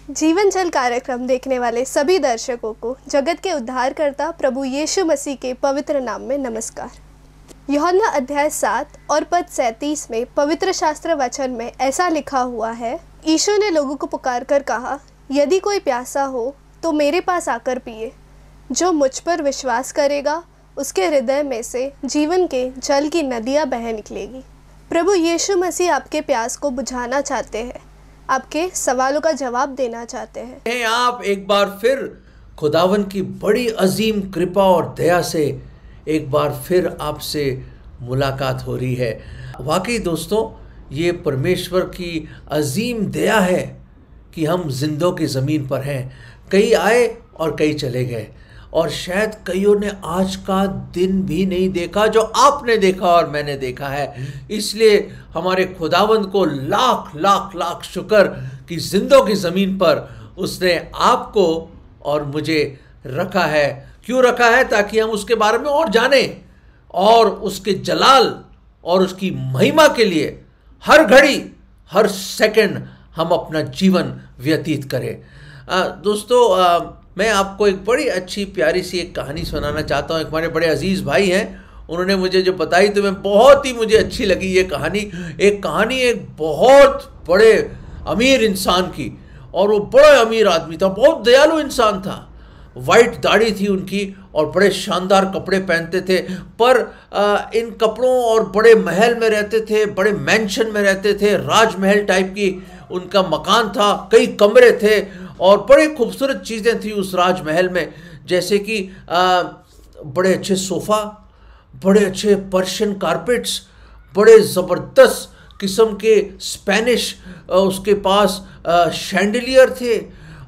जीवन जल कार्यक्रम देखने वाले सभी दर्शकों को जगत के उद्धारकर्ता प्रभु यीशु मसीह के पवित्र नाम में नमस्कार। यूहन्ना अध्याय 7 और पद 37 में पवित्र शास्त्र वचन में ऐसा लिखा हुआ है, यीशु ने लोगों को पुकार कर कहा, यदि कोई प्यासा हो तो मेरे पास आकर पिए। जो मुझ पर विश्वास करेगा उसके हृदय में से जीवन के जल की नदियाँ बह निकलेगी। प्रभु यीशु मसीह आपके प्यास को बुझाना चाहते हैं, आपके सवालों का जवाब देना चाहते हैं। आप एक बार फिर खुदावन की बड़ी अजीम कृपा और दया से एक बार फिर आपसे मुलाकात हो रही है। वाकई दोस्तों, ये परमेश्वर की अजीम दया है कि हम जिंदों की ज़मीन पर हैं। कई आए और कई चले गए, और शायद कईयों ने आज का दिन भी नहीं देखा जो आपने देखा और मैंने देखा है। इसलिए हमारे खुदावंद को लाख लाख लाख शुक्र कि जिंदों की ज़मीन पर उसने आपको और मुझे रखा है। क्यों रखा है? ताकि हम उसके बारे में और जानें और उसके जलाल और उसकी महिमा के लिए हर घड़ी हर सेकंड हम अपना जीवन व्यतीत करें। दोस्तों, मैं आपको एक बड़ी अच्छी प्यारी सी एक कहानी सुनाना चाहता हूँ। एक हमारे बड़े अजीज़ भाई हैं, उन्होंने मुझे जो बताई तो मैं बहुत ही मुझे अच्छी लगी ये कहानी। एक बहुत बड़े अमीर इंसान की, और वो बड़ा अमीर आदमी था, बहुत दयालु इंसान था। वाइट दाढ़ी थी उनकी और बड़े शानदार कपड़े पहनते थे, पर इन कपड़ों और बड़े महल में रहते थे, बड़े मैंशन में रहते थे, राजमहल टाइप की उनका मकान था, कई कमरे थे और बड़ी खूबसूरत चीज़ें थी उस राजमहल में, जैसे कि बड़े अच्छे सोफ़ा, बड़े अच्छे पर्शियन कारपेट्स, बड़े ज़बरदस्त किस्म के स्पेनिश उसके पास शैंडलियर थे,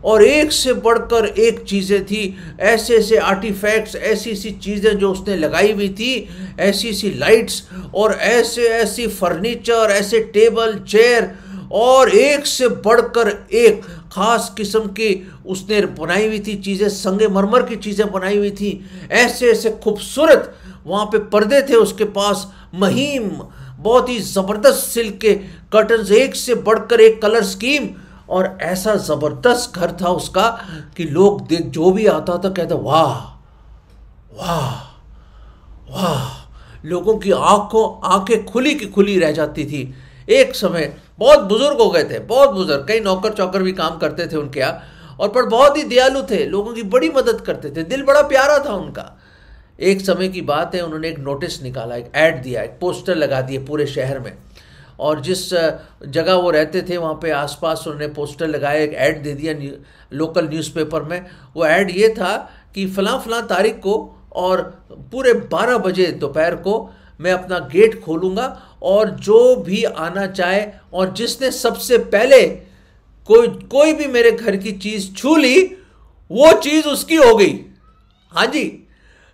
और एक से बढ़कर एक चीज़ें थी। ऐसे ऐसे आर्टिफैक्ट्स, ऐसी ऐसी चीज़ें जो उसने लगाई हुई थी, ऐसी ऐसी लाइट्स और ऐसे ऐसी फर्नीचर, ऐसे टेबल चेयर, और एक से बढ़कर एक खास किस्म की उसने बनाई हुई थी चीज़ें, संगमरमर की चीज़ें बनाई हुई थी। ऐसे ऐसे खूबसूरत वहाँ पे पर्दे थे उसके पास, महीम, बहुत ही ज़बरदस्त सिल्क के कर्टन्स, एक से बढ़कर एक कलर स्कीम, और ऐसा ज़बरदस्त घर था उसका कि लोग देख जो भी आता था कहते वाह वाह वाह। लोगों की आंखें खुली की खुली रह जाती थी। एक समय बहुत बुजुर्ग हो गए थे, बहुत बुजुर्ग, कई नौकर चौकर भी काम करते थे उनके यहाँ, और पर बहुत ही दयालु थे, लोगों की बड़ी मदद करते थे, दिल बड़ा प्यारा था उनका। एक समय की बात है, उन्होंने एक नोटिस निकाला, एक ऐड दिया, एक पोस्टर लगा दिए पूरे शहर में, और जिस जगह वो रहते थे वहाँ पे आसपास उन्होंने पोस्टर लगाया, एक ऐड दे दिया लोकल न्यूज़पेपर में। वो ऐड ये था कि फ़लाँ फ़लाँ तारीख को और पूरे 12 बजे दोपहर को मैं अपना गेट खोलूँगा, और जो भी आना चाहे और जिसने सबसे पहले कोई भी मेरे घर की चीज़ छू ली, वो चीज़ उसकी हो गई। हाँ जी,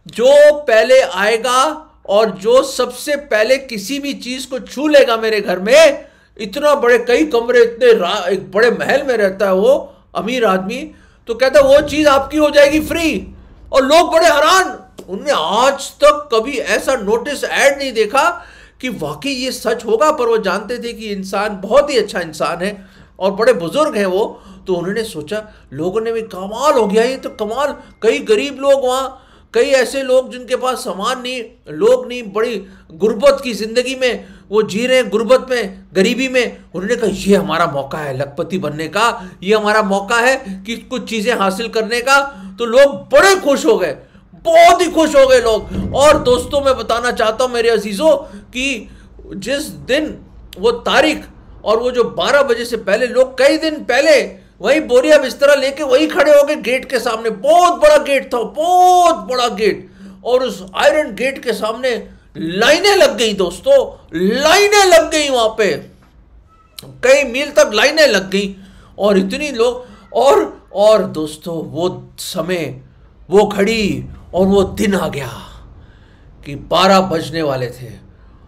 जो पहले आएगा और जो सबसे पहले किसी भी चीज़ को छू लेगा मेरे घर में, इतना बड़े कई कमरे, इतने एक बड़े महल में रहता है वो अमीर आदमी, तो कहता है वो चीज़ आपकी हो जाएगी फ्री। और लोग बड़े हैरान, उनने आज तक कभी ऐसा नोटिस ऐड नहीं देखा कि वाकई ये सच होगा, पर वो जानते थे कि इंसान बहुत ही अच्छा इंसान है और बड़े बुजुर्ग हैं वो। तो उन्होंने सोचा, लोगों ने भी कमाल हो गया, ये तो कमाल, कई गरीब लोग वहाँ, कई ऐसे लोग जिनके पास सामान नहीं, लोग नहीं, बड़ी गुर्बत की ज़िंदगी में वो जी रहे हैं, गुर्बत में, गरीबी में। उन्होंने कहा ये हमारा मौका है लखपति बनने का, ये हमारा मौका है कि कुछ चीज़ें हासिल करने का। तो लोग बड़े खुश हो गए, बहुत ही खुश हो गए लोग। और दोस्तों, मैं बताना चाहता हूँ मेरे अजीज़ों कि जिस दिन वो तारीख और वो जो 12 बजे से पहले, लोग कई दिन पहले वही बोरिया बिस्तरा लेके वही खड़े हो गए गेट के सामने। बहुत बड़ा गेट था, बहुत बड़ा गेट, और उस आयरन गेट के सामने लाइनें लग गई दोस्तों, लाइनें लग गई वहां पे, कई मील तक लाइनें लग गई, और इतनी लोग, और दोस्तों वो समय, वो घड़ी और वो दिन आ गया कि 12 बजने वाले थे,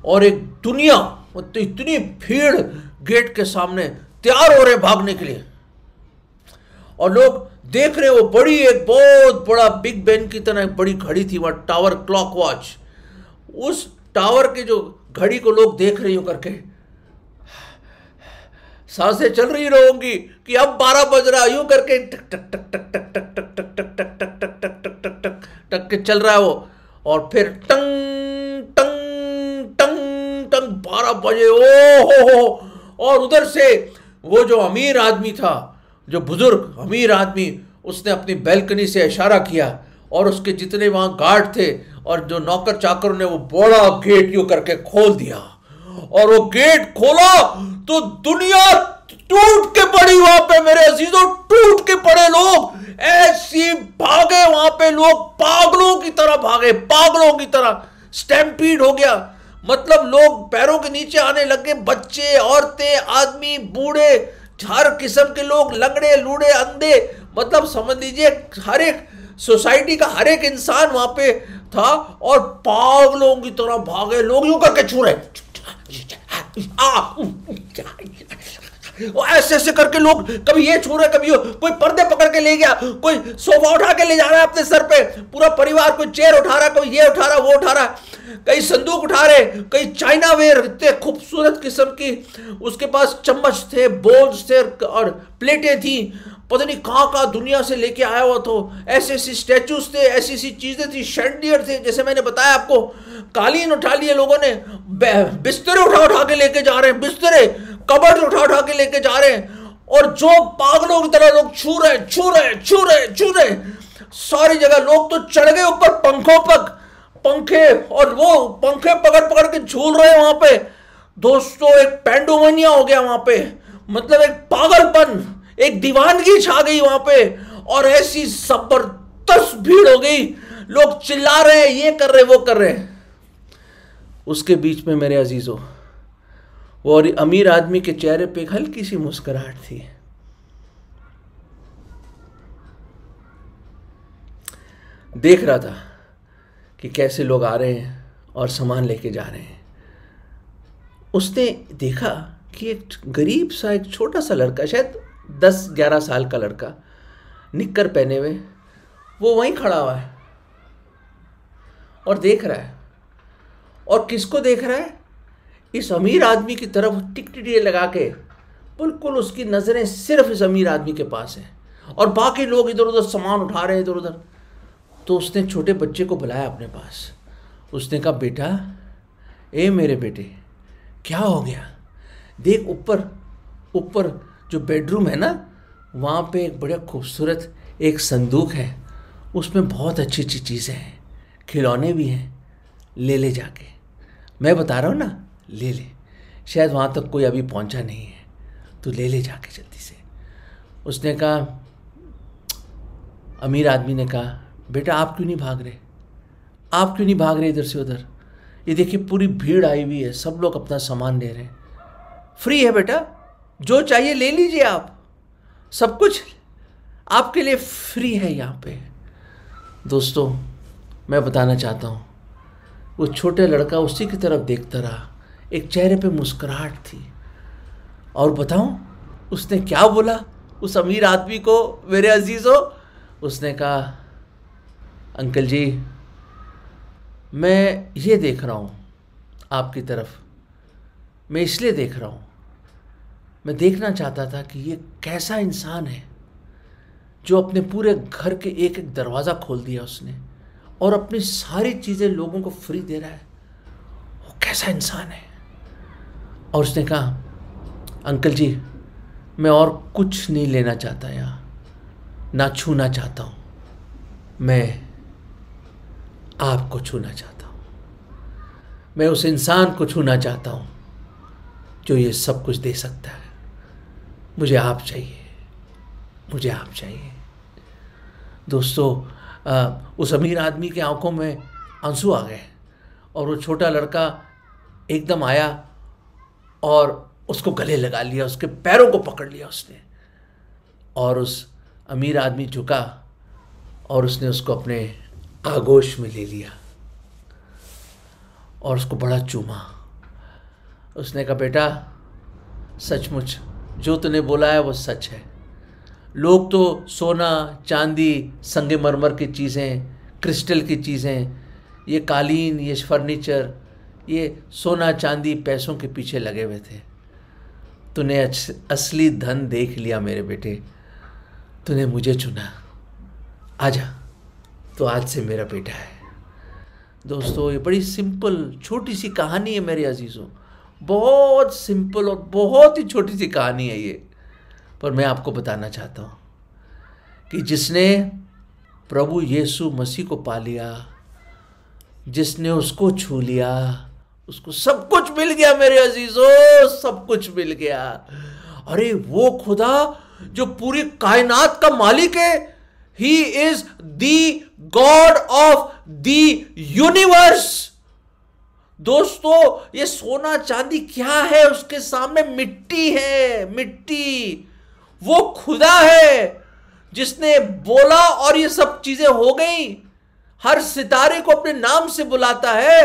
और एक दुनिया, तो इतनी भीड़ गेट के सामने तैयार हो रहे भागने के लिए, और लोग देख रहे, वो बड़ी एक बहुत बड़ा बिग बेन की तरह एक बड़ी घड़ी थी वहाँ, टावर क्लॉक वॉच। उस टावर के जो घड़ी को लोग देख रहे हो करके सांसें चल रही होंगी कि अब 12 बज रहा, यूं करके टक टक टक टक टक टक टक टक टक टक टक टक टक टक टक टक टक के चल रहा है वो, और फिर टंग टंग टंग टंग 12 बजे, ओ हो। और उधर से वो जो अमीर आदमी था, जो बुजुर्ग अमीर आदमी, उसने अपनी बैल्कनी से इशारा किया और उसके जितने वहां गार्ड थे और जो नौकर चाकरों ने वो बड़ा गेट यूं करके खोल दिया, और वो गेट खोला तो दुनिया टूट के पड़ी वहां पे मेरे अजीजों, टूट के पड़े लोग, ऐसी भागे वहां पे लोग, पागलों की तरह भागे, पागलों की तरह, स्टैम्पीड हो गया। मतलब लोग पैरों के नीचे आने लगे, बच्चे, औरतें, आदमी, बूढ़े, हर किस्म के लोग, लंगड़े, लूड़े, अंधे, मतलब समझ लीजिए हर एक सोसाइटी का हर एक इंसान वहां पे था, और पागलों की तरह भागे लोग, यूं करके छू रहे, ऐसे ऐसे करके लोग, कभी ये छू रहे, कभी कोई पर्दे पकड़ के ले गया, कोई सोफा उठा के ले जा रहा है अपने सर पे, पूरा परिवार, कोई चेयर उठा रहा है, कोई ये उठा रहा, वो उठा रहा, कई संदूक उठा रहे, कई चाइना वेयर, इतने खूबसूरत किस्म की उसके पास चम्मच थे, बोल्स थे और प्लेटें थी, पता नहीं कहाँ कहाँ दुनिया से लेके आया हुआ, तो ऐसे ऐसी स्टैचूज थे, ऐसी ऐसी चीजें थी, शैंडियर थे, जैसे मैंने बताया आपको, कालीन उठा लिए लोगों ने, बिस्तरे उठा उठा के लेके जा रहे हैं, बिस्तरे, कबर्ड उठा उठा के लेके जा रहे हैं, और जो पागलों की तरह लोग छू रहे छू रहे छू रहे छू रहे, सारी जगह लोग तो चढ़ गए ऊपर पंखों पर, पंखे, और वो पंखे पकड़ पकड़ के झूल रहे हैं वहां पे। दोस्तों एक पैंडोमनिया हो गया वहां पे, मतलब एक पागलपन, एक दीवानगी छा गई वहां पे, और ऐसी जबरदस्त भीड़ हो गई, लोग चिल्ला रहे हैं, ये कर रहे वो कर रहे हैं। उसके बीच में मेरे अजीजों, वो अमीर आदमी के चेहरे पे एक हल्की सी मुस्कुराहट थी। देख रहा था कि कैसे लोग आ रहे हैं और सामान लेके जा रहे हैं। उसने देखा कि एक गरीब सा, एक छोटा सा लड़का, शायद 10-11 साल का लड़का, निक्कर पहने हुए, वो वहीं खड़ा हुआ है और देख रहा है। और किसको देख रहा है? इस अमीर आदमी की तरफ टिकटिकिए लगा के, बिल्कुल उसकी नज़रें सिर्फ इस अमीर आदमी के पास है, और बाकी लोग इधर उधर सामान उठा रहे हैं, इधर उधर। तो उसने छोटे बच्चे को बुलाया अपने पास। उसने कहा, बेटा, ए मेरे बेटे, क्या हो गया? देख ऊपर, ऊपर जो बेडरूम है ना, वहाँ पे एक बड़ा खूबसूरत एक संदूक है, उसमें बहुत अच्छी अच्छी चीज़ें हैं, खिलौने भी हैं, ले ले जाके। मैं बता रहा हूँ ना, ले ले, शायद वहाँ तक कोई अभी पहुँचा नहीं है, तो ले ले जाके जल्दी से। उसने कहा, अमीर आदमी ने कहा, बेटा आप क्यों नहीं भाग रहे, आप क्यों नहीं भाग रहे इधर से उधर? ये देखिए पूरी भीड़ आई हुई है, सब लोग अपना सामान ले रहे हैं, फ्री है बेटा, जो चाहिए ले लीजिए आप, सब कुछ आपके लिए फ्री है यहाँ पे। दोस्तों मैं बताना चाहता हूँ, वो छोटे लड़का उसी की तरफ देखता रहा, एक चेहरे पे मुस्कुराहट थी। और बताऊँ उसने क्या बोला उस अमीर आदमी को, मेरे अजीज़ों? उसने कहा, अंकल जी, मैं ये देख रहा हूँ आपकी तरफ, मैं इसलिए देख रहा हूँ, मैं देखना चाहता था कि ये कैसा इंसान है जो अपने पूरे घर के एक एक दरवाज़ा खोल दिया उसने, और अपनी सारी चीज़ें लोगों को फ्री दे रहा है, वो कैसा इंसान है। और उसने कहा, अंकल जी, मैं और कुछ नहीं लेना चाहता यहाँ, ना छूना चाहता हूँ, मैं आपको छूना चाहता हूँ, मैं उस इंसान को छूना चाहता हूँ जो ये सब कुछ दे सकता है। मुझे आप चाहिए, मुझे आप चाहिए। दोस्तों उस अमीर आदमी के आंखों में आंसू आ गए, और वो छोटा लड़का एकदम आया और उसको गले लगा लिया, उसके पैरों को पकड़ लिया उसने, और उस अमीर आदमी झुका और उसने उसको अपने आगोश में ले लिया और उसको बड़ा चूमा। उसने कहा, बेटा, सचमुच जो तूने बोला है वो सच है। लोग तो सोना, चांदी, संगमरमर की चीज़ें, क्रिस्टल की चीज़ें, ये कालीन, ये फर्नीचर, ये सोना चांदी पैसों के पीछे लगे हुए थे, तूने असली धन देख लिया मेरे बेटे, तूने मुझे चुना, आजा, तो आज से मेरा बेटा है। दोस्तों, ये बड़ी सिंपल छोटी सी कहानी है मेरे अजीजों, बहुत सिंपल और बहुत ही छोटी सी कहानी है ये, पर मैं आपको बताना चाहता हूँ कि जिसने प्रभु यीशु मसीह को पा लिया, जिसने उसको छू लिया, उसको सब कुछ मिल गया मेरे अजीजों, सब कुछ मिल गया। अरे वो खुदा जो पूरी कायनात का मालिक है, he is the God of the universe. दोस्तों, ये सोना चांदी क्या है उसके सामने? मिट्टी है, मिट्टी। वो खुदा है जिसने बोला और ये सब चीजें हो गई। हर सितारे को अपने नाम से बुलाता है।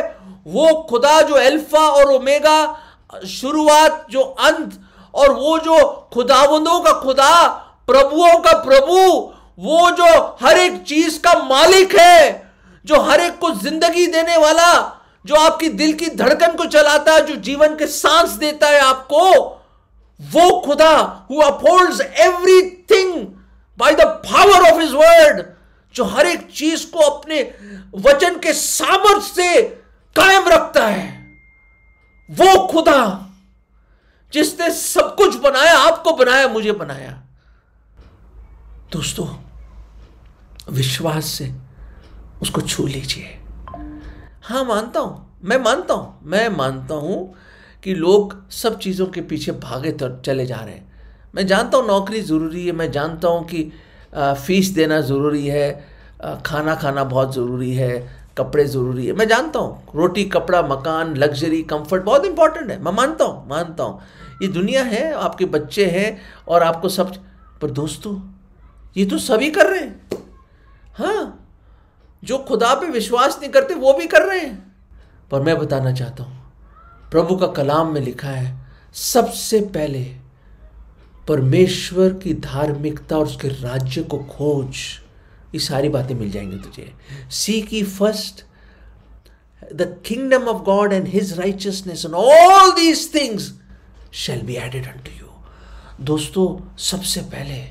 वो खुदा जो अल्फा और ओमेगा, शुरुआत जो अंत, और वो जो खुदावंदों का खुदा, प्रभुओं का प्रभु, वो जो हर एक चीज का मालिक है, जो हर एक को जिंदगी देने वाला, जो आपकी दिल की धड़कन को चलाता है, जो जीवन के सांस देता है आपको, वो खुदा who upholds everything by the power of his word, जो हर एक चीज को अपने वचन के सामर्थ्य से कायम रखता है, वो खुदा जिसने सब कुछ बनाया, आपको बनाया, मुझे बनाया। दोस्तों, विश्वास से उसको छू लीजिए। हाँ, मानता हूं, मैं मानता हूं कि लोग सब चीज़ों के पीछे भागे चले जा रहे हैं। मैं जानता हूं नौकरी ज़रूरी है, मैं जानता हूं कि फीस देना ज़रूरी है, खाना खाना बहुत ज़रूरी है, कपड़े ज़रूरी है, मैं जानता हूं रोटी कपड़ा मकान लग्जरी कंफर्ट बहुत इंपॉर्टेंट है, मैं मानता हूं ये दुनिया है, आपके बच्चे हैं और आपको सब, पर दोस्तों ये तो सभी कर रहे हैं। हाँ, जो खुदा पे विश्वास नहीं करते वो भी कर रहे हैं। पर मैं बताना चाहता हूं, प्रभु का कलाम में लिखा है, सबसे पहले परमेश्वर की धार्मिकता और उसके राज्य को खोज, ये सारी बातें मिल जाएंगी तुझे। Seek ye first the kingdom of God and his righteousness and all these things shall be added unto you। दोस्तों, सबसे पहले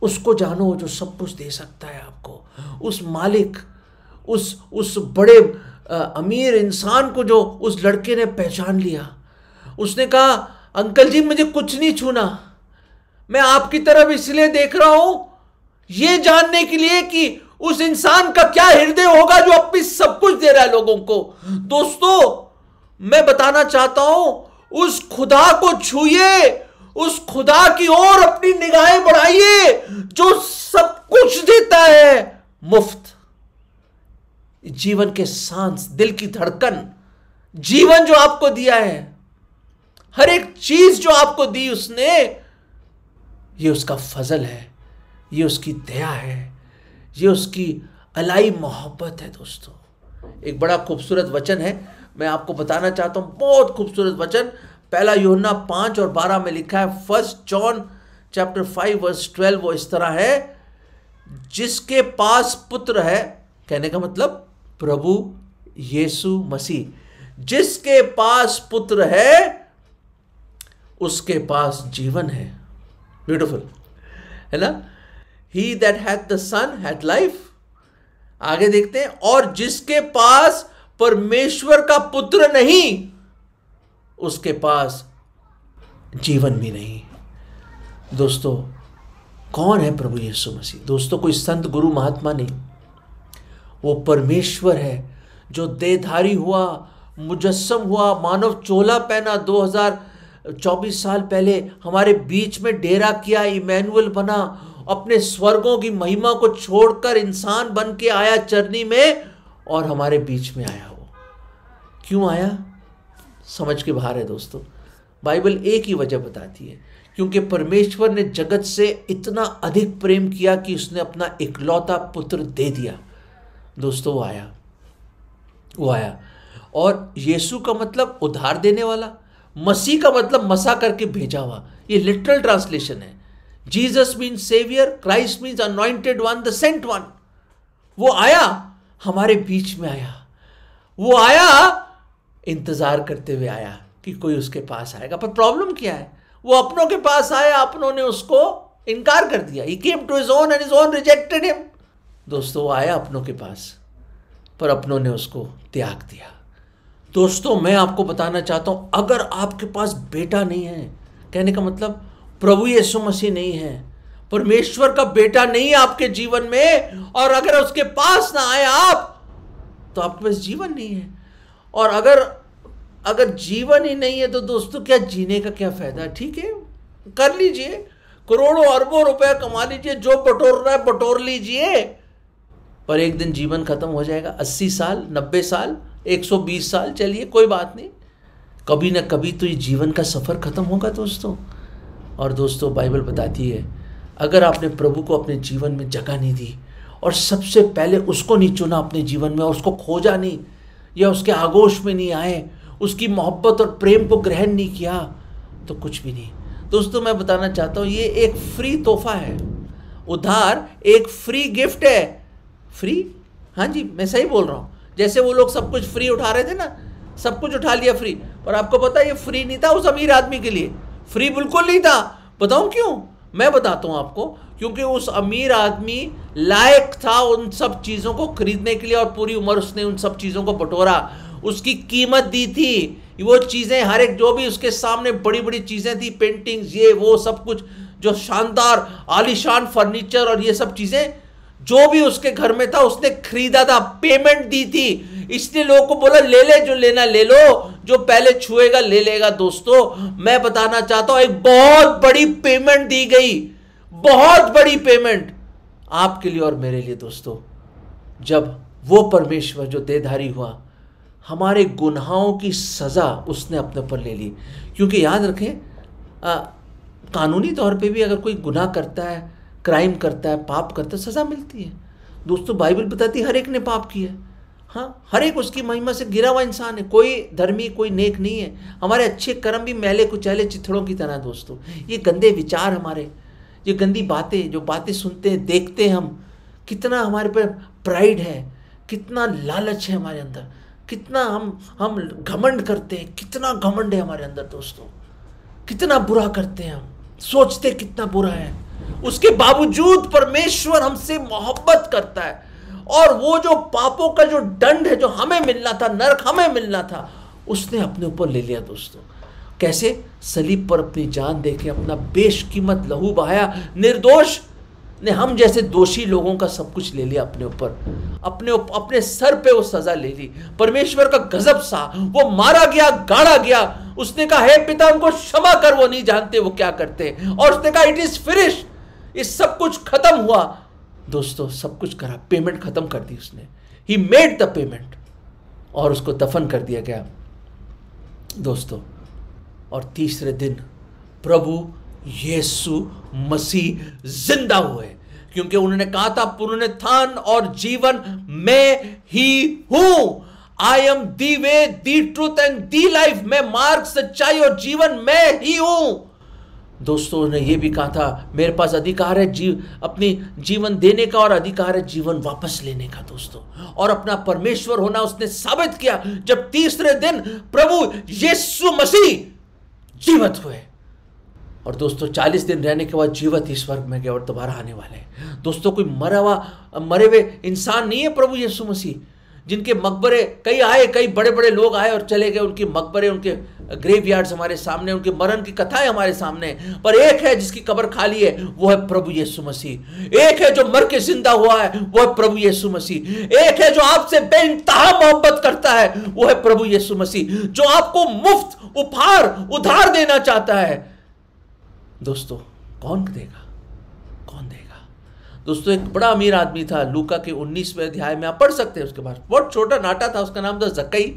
उसको जानो जो सब कुछ दे सकता है आपको, उस मालिक, उस बड़े अमीर इंसान को जो उस लड़के ने पहचान लिया। उसने कहा, अंकल जी मुझे कुछ नहीं छूना, मैं आपकी तरफ इसलिए देख रहा हूं ये जानने के लिए कि उस इंसान का क्या हृदय होगा जो अपनी सब कुछ दे रहा है लोगों को। दोस्तों, मैं बताना चाहता हूं, उस खुदा को छूइए, उस खुदा की ओर अपनी निगाहें बढ़ाइए जो सब कुछ देता है मुफ्त। जीवन के सांस, दिल की धड़कन, जीवन जो आपको दिया है, हर एक चीज जो आपको दी उसने, ये उसका फजल है, ये उसकी दया है, ये उसकी अलाई मोहब्बत है। दोस्तों, एक बड़ा खूबसूरत वचन है, मैं आपको बताना चाहता हूं, बहुत खूबसूरत वचन। पहला यूहन्ना 5 और 12 में लिखा है, 1 जॉन चैप्टर 5 वर्स 12, वो इस तरह है, जिसके पास पुत्र है, कहने का मतलब प्रभु यीशु मसीह, जिसके पास पुत्र है उसके पास जीवन है। ब्यूटीफुल है ना? He that hath the son hath life। आगे देखते हैं, और जिसके पास परमेश्वर का पुत्र नहीं उसके पास जीवन भी नहीं। दोस्तों, कौन है प्रभु यीशु मसीह? दोस्तों, कोई संत गुरु महात्मा नहीं, वो परमेश्वर है जो देहधारी हुआ, मुजस्सम हुआ, मानव चोला पहना, 2024 साल पहले हमारे बीच में डेरा किया, इमैनुअल बना, अपने स्वर्गों की महिमा को छोड़कर इंसान बन के आया चरनी में और हमारे बीच में आया। वो क्यों आया? समझ के बाहर है दोस्तों। बाइबल एक ही वजह बताती है, क्योंकि परमेश्वर ने जगत से इतना अधिक प्रेम किया कि उसने अपना इकलौता पुत्र दे दिया। दोस्तों, वो आया और यीशु का मतलब उद्धार देने वाला, मसीह का मतलब मसा करके भेजा हुआ, ये लिटरल ट्रांसलेशन है। Jesus means saviour, Christ means anointed one, the sent one. वो आया, हमारे बीच में आया, वो आया, इंतजार करते हुए आया कि कोई उसके पास आएगा। पर प्रॉब्लम क्या है? वो अपनों के पास आया, अपनों ने उसको इनकार कर दिया। He came to his own and his own rejected him। दोस्तों वो आया अपनों के पास, पर अपनों ने उसको त्याग दिया। दोस्तों मैं आपको बताना चाहता हूं, अगर आपके पास बेटा नहीं है, कहने का मतलब प्रभु यीशु मसीह नहीं है, परमेश्वर का बेटा नहीं है आपके जीवन में, और अगर उसके पास ना आए आप, तो आपके पास जीवन नहीं है। और अगर जीवन ही नहीं है तो दोस्तों क्या जीने का क्या फायदा। ठीक है, कर लीजिए, करोड़ों अरबों रुपया कमा लीजिए, जो बटोर रहा है बटोर लीजिए, पर एक दिन जीवन खत्म हो जाएगा। 80 साल, 90 साल, 120 साल, चलिए कोई बात नहीं, कभी ना कभी तो ये जीवन का सफर खत्म होगा दोस्तों। और दोस्तों बाइबल बताती है, अगर आपने प्रभु को अपने जीवन में जगह नहीं दी, और सबसे पहले उसको नहीं चुना अपने जीवन में, और उसको खोजा नहीं, या उसके आगोश में नहीं आए, उसकी मोहब्बत और प्रेम को ग्रहण नहीं किया, तो कुछ भी नहीं। दोस्तों मैं बताना चाहता हूँ, ये एक फ्री तोहफा है, उधार एक फ्री गिफ्ट है। फ्री, हाँ जी मैं सही बोल रहा हूँ। जैसे वो लोग सब कुछ फ्री उठा रहे थे ना, सब कुछ उठा लिया फ्री, और आपको पता है ये फ्री नहीं था उस अमीर आदमी के लिए, फ्री बिल्कुल नहीं था। बताऊं क्यों? मैं बताता हूं आपको, क्योंकि उस अमीर आदमी लायक था उन सब चीज़ों को खरीदने के लिए, और पूरी उम्र उसने उन सब चीज़ों को बटोरा, उसकी कीमत दी थी। वो चीज़ें हर एक जो भी उसके सामने बड़ी बड़ी चीज़ें थी, पेंटिंग्स, ये वो सब कुछ, जो शानदार आलीशान फर्नीचर और ये सब चीज़ें जो भी उसके घर में था उसने खरीदा था, पेमेंट दी थी। इसलिए लोगों को बोला ले ले, जो लेना ले लो, जो पहले छुएगा ले लेगा। दोस्तों मैं बताना चाहता हूं, एक बहुत बड़ी पेमेंट दी गई, बहुत बड़ी पेमेंट आपके लिए और मेरे लिए। दोस्तों जब वो परमेश्वर जो देहधारी हुआ, हमारे गुनाहों की सजा उसने अपने ऊपर ले ली। क्योंकि याद रखें, कानूनी तौर पे भी अगर कोई गुनाह करता है, क्राइम करता है, पाप करता है, सजा मिलती है। दोस्तों बाइबल बताती है हर एक ने पाप किया है। हाँ, हर एक उसकी महिमा से गिरा हुआ इंसान है, कोई धर्मी कोई नेक नहीं है। हमारे अच्छे कर्म भी मैले कुचैले चिथड़ों की तरह। दोस्तों ये गंदे विचार हमारे, ये गंदी बातें, जो बातें सुनते हैं देखते हैं हम, कितना हमारे पर प्राइड है, कितना लालच है हमारे अंदर, कितना हम घमंड करते हैं, कितना घमंड है हमारे अंदर। दोस्तों कितना बुरा करते हैं हम, सोचते कितना बुरा है, उसके बावजूद परमेश्वर हमसे मोहब्बत करता है। और वो जो पापों का जो दंड है, जो हमें मिलना था, नरक हमें मिलना था, उसने अपने ऊपर ले लिया। दोस्तों कैसे? सलीब पर अपनी जान देके अपना बेशकीमत लहू बहाया, निर्दोष ने हम जैसे दोषी लोगों का सब कुछ ले लिया अपने ऊपर, अपने सर पे वो सजा ले ली। परमेश्वर का गजब सा, वो मारा गया, गाड़ा गया। उसने कहा हे पिता उनको क्षमा कर, वो नहीं जानते वो क्या करते। और उसने कहा इट इज फिनिश, ये सब कुछ खत्म हुआ। दोस्तों सब कुछ करा, पेमेंट खत्म कर दी उसने, ही मेड द पेमेंट, और उसको दफन कर दिया गया। दोस्तों और तीसरे दिन प्रभु यीशु मसीह जिंदा हुए, क्योंकि उन्होंने कहा था पुनरुत्थान और जीवन मैं ही हूं। I am the way, the truth and the life. मैं मार्ग, सच्चाई और जीवन मैं ही हूं। दोस्तों ने यह भी कहा था मेरे पास अधिकार है अपनी जीवन देने का, और अधिकार है जीवन वापस लेने का। दोस्तों और अपना परमेश्वर होना उसने साबित किया जब तीसरे दिन प्रभु यीशु मसीह जीवित हुए। और दोस्तों 40 दिन रहने के बाद जीवित इस स्वर्ग में गए और दोबारा आने वाले हैं। दोस्तों कोई मरे हुए इंसान नहीं है प्रभु यीशु मसीह, जिनके मकबरे कई आए, कई बड़े बड़े लोग आए और चले गए, उनके मकबरे, उनके ग्रेवयार्ड्स हमारे सामने, उनके मरण की कथाएं हमारे सामने। पर एक है जिसकी कब्र खाली है, वो है प्रभु यीशु मसीह। एक है जो मर के जिंदा हुआ है, वो है प्रभु यीशु मसीह। एक है जो आपसे बेइंतहा मोहब्बत करता है, वो है प्रभु यीशु मसीह, जो आपको मुफ्त उपहार उधार देना चाहता है। दोस्तों कौन देगा? कौन देगा? दोस्तों एक बड़ा अमीर आदमी था, लूका के 19वें अध्याय में आप पढ़ सकते हैं। उसके बाद बहुत छोटा नाटा था, उसका नाम था जक्कई,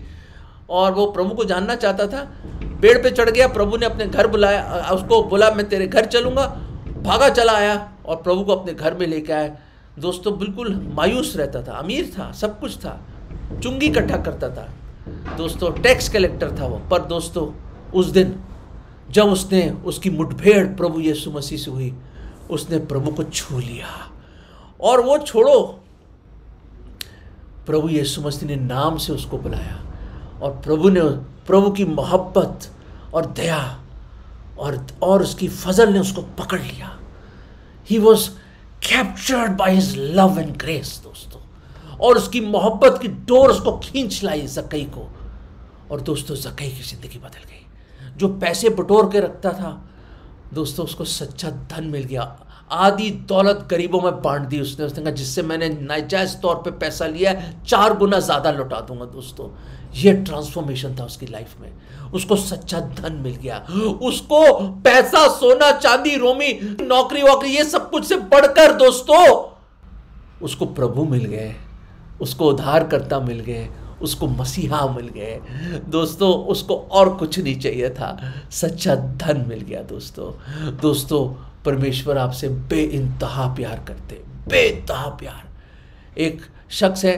और वो प्रभु को जानना चाहता था। पेड़ पे चढ़ गया, प्रभु ने अपने घर बुलाया, उसको बोला मैं तेरे घर चलूंगा। भागा चला आया और प्रभु को अपने घर में लेके आया। दोस्तों बिल्कुल मायूस रहता था, अमीर था, सब कुछ था, चुंगी इकट्ठा करता था। दोस्तों टैक्स कलेक्टर था वो। पर दोस्तों उस दिन जब उसने उसकी मुठभेड़ प्रभु यीशु मसीह से हुई, उसने प्रभु को छू लिया। और वो छोड़ो, प्रभु यीशु मसीह ने नाम से उसको बुलाया, और प्रभु की मोहब्बत और दया और उसकी फजल ने उसको पकड़ लिया। He was captured by his love and grace दोस्तों, और उसकी मोहब्बत की डोर उसको खींच लाई जक्कई को। और दोस्तों जक्कई की जिंदगी बदल गई। जो पैसे बटोर के रखता था दोस्तों, उसको सच्चा धन मिल गया। आधी दौलत गरीबों में बांट दी उसने कहा जिससे मैंने नाजायज तौर पे पैसा लिया है 4 गुना ज्यादा लौटा दूंगा। दोस्तों ये ट्रांसफॉर्मेशन था उसकी लाइफ में। उसको सच्चा धन मिल गया। उसको पैसा, सोना, चांदी, रोमी, नौकरी वोकरी ये सब कुछ से बढ़कर दोस्तों उसको प्रभु मिल गए, उसको उद्धारकर्ता मिल गए, उसको मसीहा मिल गए। दोस्तों उसको और कुछ नहीं चाहिए था, सच्चा धन मिल गया। दोस्तों परमेश्वर आपसे बेइंतहा प्यार करते, बेइंतहा प्यार। एक शख्स है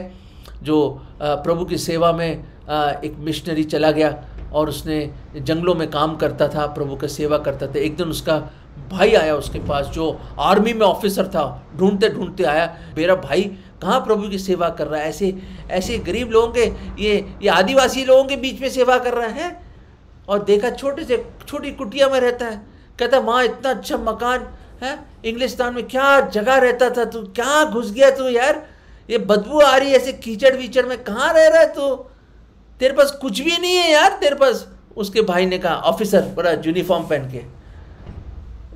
जो प्रभु की सेवा में एक मिशनरी चला गया और उसने जंगलों में काम करता था, प्रभु की सेवा करता था। एक दिन उसका भाई आया उसके पास जो आर्मी में ऑफिसर था, ढूंढते ढूंढते आया, मेरा भाई कहाँ प्रभु की सेवा कर रहा है, ऐसे गरीब लोगों के ये आदिवासी लोगों के बीच में सेवा कर रहा है। और देखा छोटी कुटिया में रहता है। कहता वहाँ इतना अच्छा मकान है, इंग्लिस्तान में क्या जगह रहता था, तू क्या घुस गया तू यार, ये बदबू आ रही है ऐसे कीचड़ वीचड़ में, कहाँ रह रहा है तू, तेरे पास कुछ भी नहीं है यार तेरे पास। उसके भाई ने कहा, ऑफिसर बड़ा यूनिफॉर्म पहन के,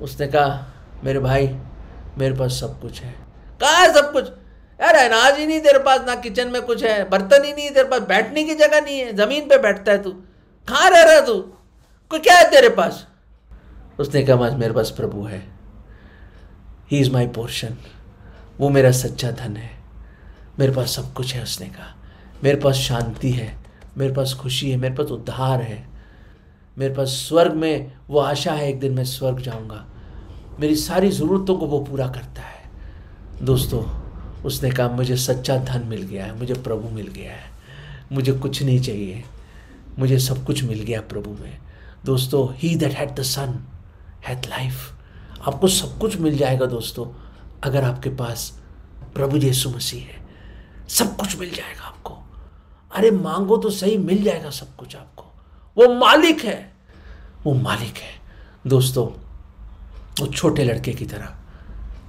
उसने कहा मेरे भाई मेरे पास सब कुछ है। कहाँ है सब कुछ यार, अनाज ही नहीं तेरे पास, ना किचन में कुछ है, बर्तन ही नहीं है तेरे पास, बैठने की जगह नहीं है, जमीन पे बैठता है तू, कहाँ रह रहा है तू, कोई क्या है तेरे पास। उसने कहा मेरे पास प्रभु है, ही इज़ माई पोर्शन, वो मेरा सच्चा धन है, मेरे पास सब कुछ है। उसने कहा मेरे पास शांति है, मेरे पास खुशी है, मेरे पास उद्धार है, मेरे पास स्वर्ग में वो आशा है एक दिन मैं स्वर्ग जाऊंगा, मेरी सारी ज़रूरतों को वो पूरा करता है। दोस्तों उसने कहा मुझे सच्चा धन मिल गया है, मुझे प्रभु मिल गया है, मुझे कुछ नहीं चाहिए, मुझे सब कुछ मिल गया प्रभु में। दोस्तों he that had the son hath life. आपको सब कुछ मिल जाएगा दोस्तों अगर आपके पास प्रभु यीशु मसीह है, सब कुछ मिल जाएगा आपको। अरे मांगो तो सही, मिल जाएगा सब कुछ आपको। वो मालिक है, वो मालिक है। दोस्तों वो छोटे लड़के की तरह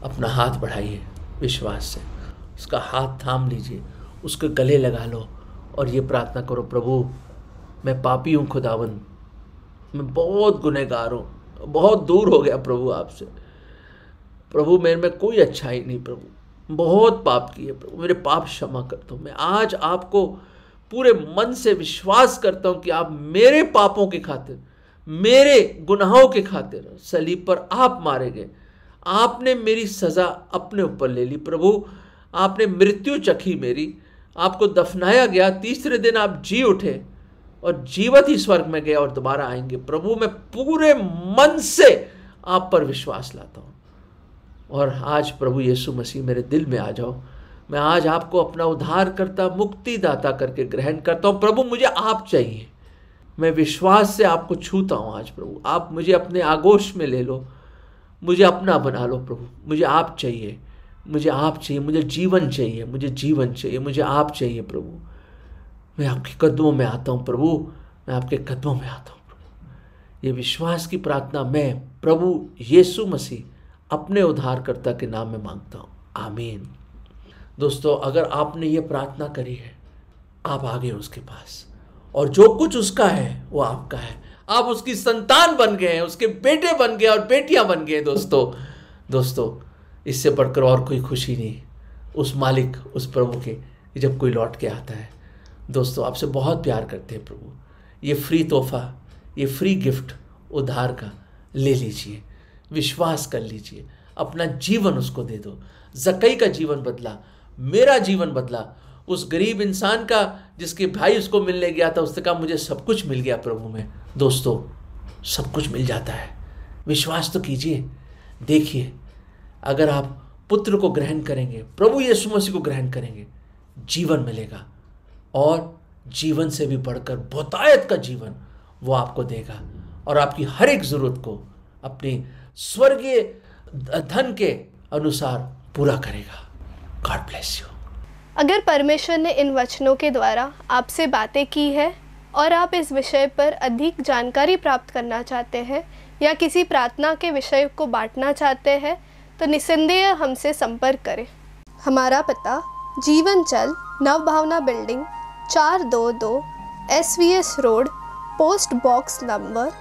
अपना हाथ बढ़ाइए विश्वास से, उसका हाथ थाम लीजिए, उसके गले लगा लो और ये प्रार्थना करो, प्रभु मैं पापी हूँ खुदावंद, मैं बहुत गुनहगार हूँ, बहुत दूर हो गया प्रभु आपसे, प्रभु मेरे में कोई अच्छाई नहीं, प्रभु बहुत पाप किए, प्रभु मेरे पाप क्षमा कर दो। मैं आज आपको पूरे मन से विश्वास करता हूँ कि आप मेरे पापों के खातिर, मेरे गुनाहों के खातिर सलीब पर आप मारे गए, आपने मेरी सज़ा अपने ऊपर ले ली। प्रभु आपने मृत्यु चखी मेरी, आपको दफनाया गया, तीसरे दिन आप जी उठे और जीवित ही स्वर्ग में गए और दोबारा आएंगे। प्रभु मैं पूरे मन से आप पर विश्वास लाता हूँ और आज प्रभु यीशु मसीह मेरे दिल में आ जाओ। मैं आज आपको अपना उद्धारकर्ता, मुक्तिदाता करके ग्रहण करता हूँ। प्रभु मुझे आप चाहिए, मैं विश्वास से आपको छूता हूँ आज। प्रभु आप मुझे अपने आगोश में ले लो, मुझे अपना बना लो। प्रभु मुझे आप चाहिए, मुझे आप चाहिए, मुझे जीवन चाहिए, मुझे जीवन चाहिए, मुझे आप चाहिए। प्रभु मैं आपके कदमों में आता हूँ, प्रभु मैं आपके कदमों में आता हूँ। प्रभु ये विश्वास की प्रार्थना मैं प्रभु यीशु मसीह अपने उद्धारकर्ता के नाम में मांगता हूँ, आमीन। दोस्तों अगर आपने ये प्रार्थना करी है, आप आ गए उसके पास और जो कुछ उसका है वो आपका है। आप उसकी संतान बन गए हैं, उसके बेटे बन गए और बेटियां बन गए। दोस्तों इससे बढ़कर और कोई खुशी नहीं उस मालिक, उस प्रभु के, जब कोई लौट के आता है। दोस्तों आपसे बहुत प्यार करते हैं प्रभु। ये फ्री तोहफा, ये फ्री गिफ्ट उद्धार का ले लीजिए, विश्वास कर लीजिए, अपना जीवन उसको दे दो। जक्कई का जीवन बदला, मेरा जीवन बदला, उस गरीब इंसान का जिसके भाई उसको मिलने गया था, उसने कहा मुझे सब कुछ मिल गया प्रभु में। दोस्तों सब कुछ मिल जाता है, विश्वास तो कीजिए। देखिए अगर आप पुत्र को ग्रहण करेंगे, प्रभु यीशु मसीह को ग्रहण करेंगे, जीवन मिलेगा और जीवन से भी बढ़कर बहुतायत का जीवन वो आपको देगा और आपकी हर एक ज़रूरत को अपनी स्वर्गीय धन के अनुसार पूरा करेगा। God bless you. अगर परमेश्वर ने इन वचनों के द्वारा आपसे बातें की है और आप इस विषय पर अधिक जानकारी प्राप्त करना चाहते हैं या किसी प्रार्थना के विषय को बांटना चाहते हैं तो निस्संदेह हमसे संपर्क करें। हमारा पता जीवन जल नवभावना building 422 SVS road, post box number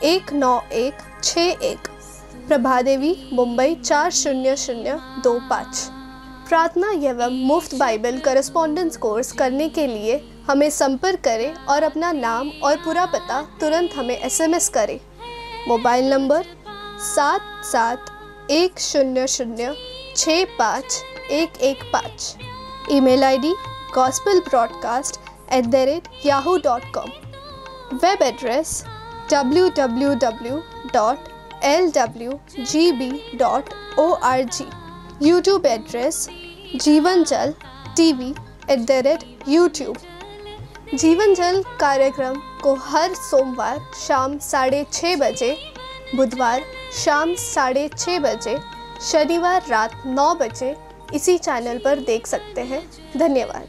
19161, Prabhadevi, Mumbai 40025। प्रार्थना एवं मुफ्त बाइबल करस्पॉन्डेंस कोर्स करने के लिए हमें संपर्क करें और अपना नाम और पूरा पता तुरंत हमें SMS करें। Mobile number 7710065115। Email ID gospelbroadcast@yahoo.com। Web address www.lwgb.org। YouTube address जीवन जल TV@YouTube। जीवन जल कार्यक्रम को हर सोमवार शाम 6:30 बजे, बुधवार शाम 6:30 बजे, शनिवार रात 9 बजे इसी चैनल पर देख सकते हैं। धन्यवाद।